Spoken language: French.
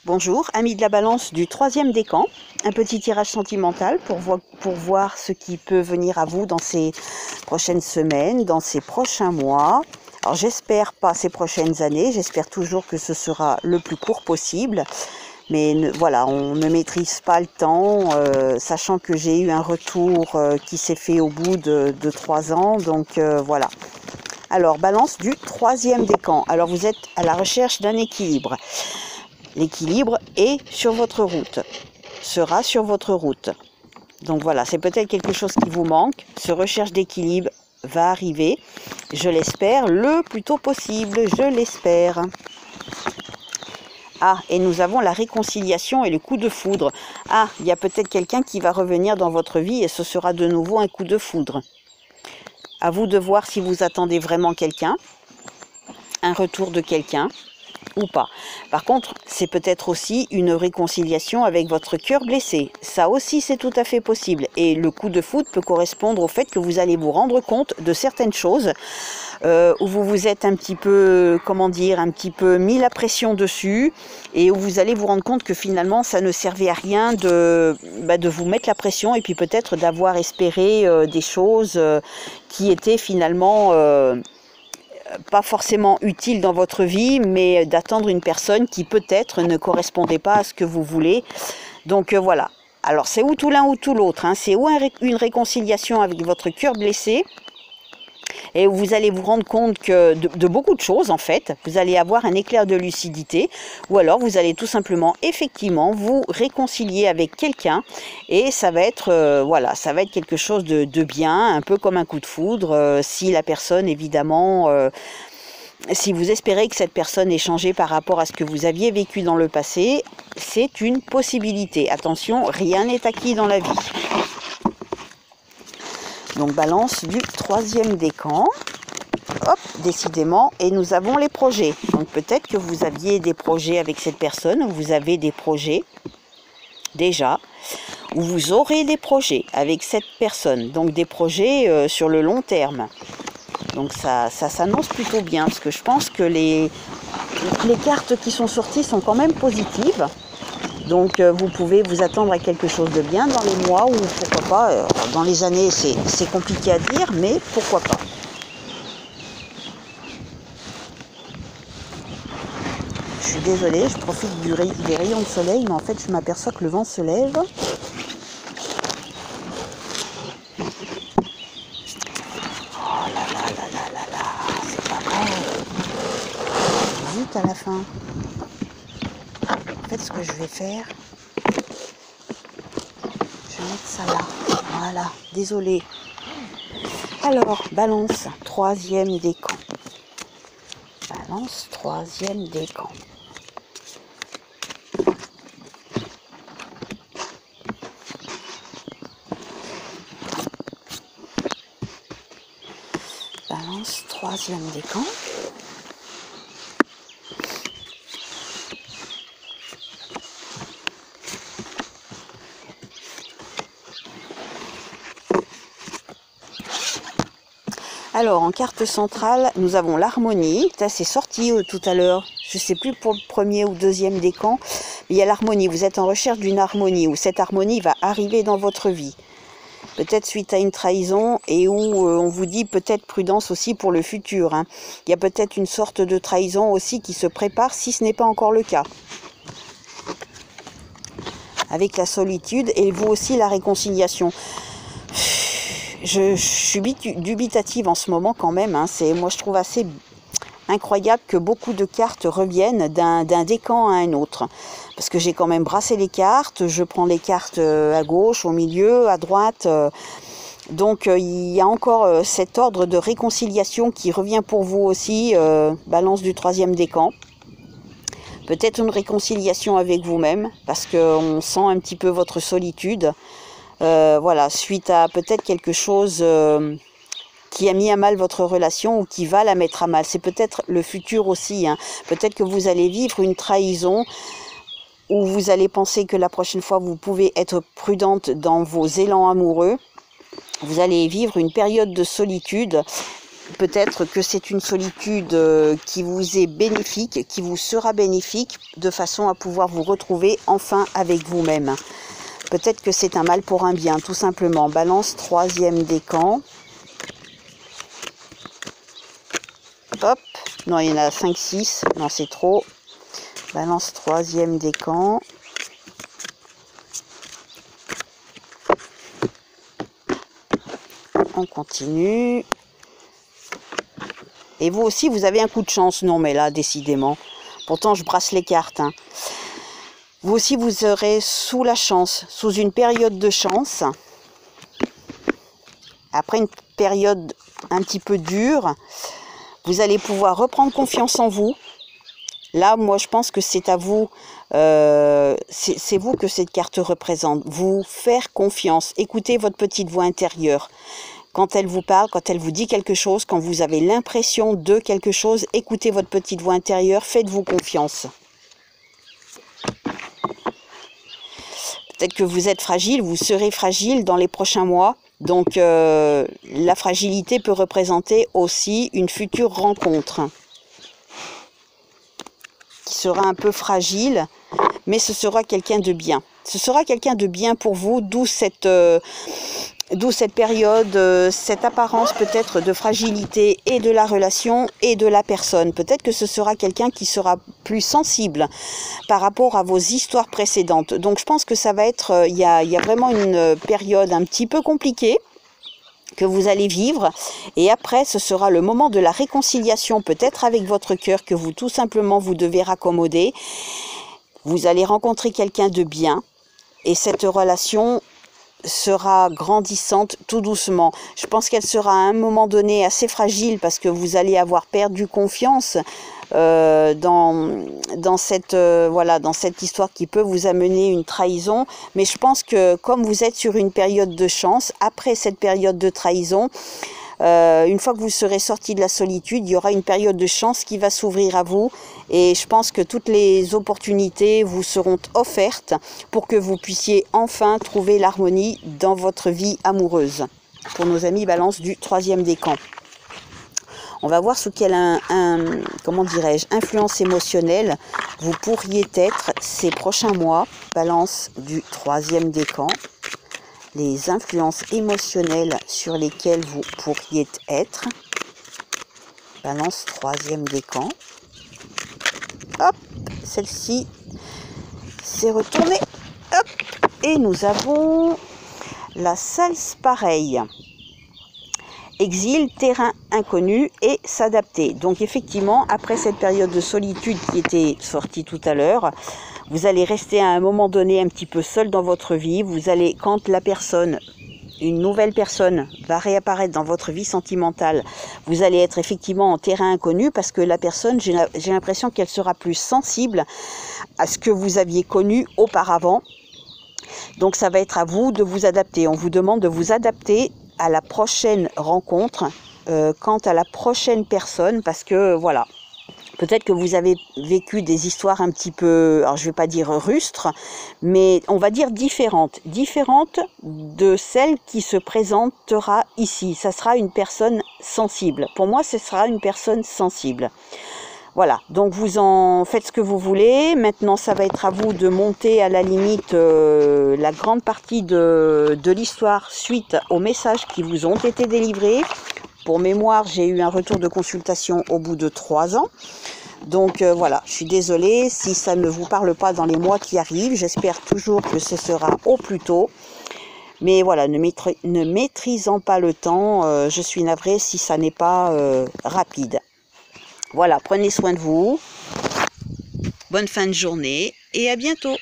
Bonjour, amis de la balance du troisième décan, un petit tirage sentimental pour voir ce qui peut venir à vous dans ces prochaines semaines, dans ces prochains mois. Alors j'espère pas ces prochaines années, j'espère toujours que ce sera le plus court possible. Mais voilà, on ne maîtrise pas le temps, sachant que j'ai eu un retour qui s'est fait au bout de 3 ans, donc voilà. Alors, balance du troisième décan. Alors vous êtes à la recherche d'un équilibre. L'équilibre est sur votre route, sera sur votre route. Donc voilà, c'est peut-être quelque chose qui vous manque. Ce recherche d'équilibre va arriver, je l'espère, le plus tôt possible, je l'espère. Ah, et nous avons la réconciliation et le coup de foudre. Ah, il y a peut-être quelqu'un qui va revenir dans votre vie et ce sera de nouveau un coup de foudre. À vous de voir si vous attendez vraiment quelqu'un, un retour de quelqu'un, ou pas. Par contre, c'est peut-être aussi une réconciliation avec votre cœur blessé. Ça aussi, c'est tout à fait possible. Et le coup de foudre peut correspondre au fait que vous allez vous rendre compte de certaines choses où vous vous êtes un petit peu, comment dire, un petit peu mis la pression dessus et où vous allez vous rendre compte que finalement, ça ne servait à rien de vous mettre la pression et puis peut-être d'avoir espéré des choses qui étaient finalement pas forcément utile dans votre vie, mais d'attendre une personne qui peut-être ne correspondait pas à ce que vous voulez. Donc voilà. Alors c'est ou tout l'un ou tout l'autre, hein. C'est ou une réconciliation avec votre cœur blessé, et vous allez vous rendre compte que de beaucoup de choses en fait, vous allez avoir un éclair de lucidité, ou alors vous allez tout simplement effectivement vous réconcilier avec quelqu'un et ça va être voilà, ça va être quelque chose de bien, un peu comme un coup de foudre, si la personne évidemment si vous espérez que cette personne ait changé par rapport à ce que vous aviez vécu dans le passé, c'est une possibilité. Attention, rien n'est acquis dans la vie. Donc balance du troisième décan. Hop, décidément, et nous avons les projets. Donc peut-être que vous aviez des projets avec cette personne, ou vous avez des projets déjà, ou vous aurez des projets avec cette personne. Donc des projets sur le long terme. Donc ça s'annonce plutôt bien, parce que je pense que les cartes qui sont sorties sont quand même positives. Donc vous pouvez vous attendre à quelque chose de bien dans les mois, ou pourquoi pas, dans les années c'est compliqué à dire, mais pourquoi pas. Je suis désolée, je profite des rayons de soleil, mais en fait je m'aperçois que le vent se lève. Oh là là là là là là, c'est pas vrai. Zut à la fin. En fait, ce que je vais faire, je vais mettre ça là. Voilà, désolée. Alors, balance, troisième décan. Balance, troisième décan. Balance, troisième décan. Alors, en carte centrale, nous avons l'harmonie. Ça, c'est sorti tout à l'heure. Je ne sais plus pour le premier ou deuxième décan. Mais il y a l'harmonie. Vous êtes en recherche d'une harmonie, où cette harmonie va arriver dans votre vie. Peut-être suite à une trahison, et où on vous dit peut-être prudence aussi pour le futur, hein. Il y a peut-être une sorte de trahison aussi qui se prépare, si ce n'est pas encore le cas. Avec la solitude, et vous aussi la réconciliation. Je suis dubitative en ce moment quand même, hein. Moi je trouve assez incroyable que beaucoup de cartes reviennent d'un décan à un autre. Parce que j'ai quand même brassé les cartes, je prends les cartes à gauche, au milieu, à droite. Donc il y a encore cet ordre de réconciliation qui revient pour vous aussi, balance du troisième décan. Peut-être une réconciliation avec vous-même, parce qu'on sent un petit peu votre solitude. Voilà, suite à peut-être quelque chose qui a mis à mal votre relation ou qui va la mettre à mal. C'est peut-être le futur aussi, hein. Peut-être que vous allez vivre une trahison où vous allez penser que la prochaine fois vous pouvez être prudente dans vos élans amoureux. Vous allez vivre une période de solitude peut-être que c'est une solitude qui vous est bénéfique, qui vous sera bénéfique, de façon à pouvoir vous retrouver enfin avec vous-même. Peut-être que c'est un mal pour un bien, tout simplement. Balance, troisième décan. Hop, non, il y en a 5, 6, non, c'est trop. Balance, troisième décan. On continue. Et vous aussi, vous avez un coup de chance. Non, mais là, décidément. Pourtant, je brasse les cartes. Hein. Vous aussi, vous serez sous la chance, sous une période de chance. Après une période un petit peu dure, vous allez pouvoir reprendre confiance en vous. Là, moi, je pense que c'est à vous, c'est vous que cette carte représente. Vous faire confiance. Écoutez votre petite voix intérieure. Quand elle vous parle, quand elle vous dit quelque chose, quand vous avez l'impression de quelque chose, écoutez votre petite voix intérieure, faites-vous confiance. Peut-être que vous êtes fragile, vous serez fragile dans les prochains mois. Donc, la fragilité peut représenter aussi une future rencontre qui sera un peu fragile, mais ce sera quelqu'un de bien. Ce sera quelqu'un de bien pour vous, d'où cette période, cette apparence peut-être de fragilité et de la relation et de la personne. Peut-être que ce sera quelqu'un qui sera plus sensible par rapport à vos histoires précédentes. Donc je pense que ça va être, il y a vraiment une période un petit peu compliquée que vous allez vivre, et après ce sera le moment de la réconciliation, peut-être avec votre cœur, que vous tout simplement vous devez raccommoder. Vous allez rencontrer quelqu'un de bien, et cette relation sera grandissante tout doucement. Je pense qu'elle sera à un moment donné assez fragile, parce que vous allez avoir perdu confiance dans cette histoire qui peut vous amener une trahison. Mais je pense que comme vous êtes sur une période de chance, après cette période de trahison, une fois que vous serez sorti de la solitude, il y aura une période de chance qui va s'ouvrir à vous, et je pense que toutes les opportunités vous seront offertes pour que vous puissiez enfin trouver l'harmonie dans votre vie amoureuse. Pour nos amis Balance du troisième décan. On va voir sous quelle influence émotionnelle vous pourriez être ces prochains mois. Balance du troisième décan. Les influences émotionnelles sur lesquelles vous pourriez être. Balance troisième décan. Hop, celle-ci s'est retournée. Hop, et nous avons la salse pareille. Exil, terrain inconnu et s'adapter. Donc effectivement, après cette période de solitude qui était sortie tout à l'heure, vous allez rester à un moment donné un petit peu seul dans votre vie. Vous allez, quand la personne, une nouvelle personne va réapparaître dans votre vie sentimentale, vous allez être effectivement en terrain inconnu, parce que la personne, j'ai l'impression qu'elle sera plus sensible à ce que vous aviez connu auparavant. Donc ça va être à vous de vous adapter. On vous demande de vous adapter à la prochaine rencontre, quant à la prochaine personne, parce que voilà, peut-être que vous avez vécu des histoires un petit peu, alors je ne vais pas dire rustres, mais on va dire différentes de celle qui se présentera ici. Ça sera une personne sensible. Pour moi, ce sera une personne sensible. Voilà, donc vous en faites ce que vous voulez. Maintenant, ça va être à vous de monter à la limite la grande partie de l'histoire suite aux messages qui vous ont été délivrés. Pour mémoire, j'ai eu un retour de consultation au bout de 3 ans. Donc voilà, je suis désolée si ça ne vous parle pas dans les mois qui arrivent. J'espère toujours que ce sera au plus tôt. Mais voilà, ne maîtrisant pas le temps, je suis navrée si ça n'est pas rapide. Voilà, prenez soin de vous. Bonne fin de journée et à bientôt.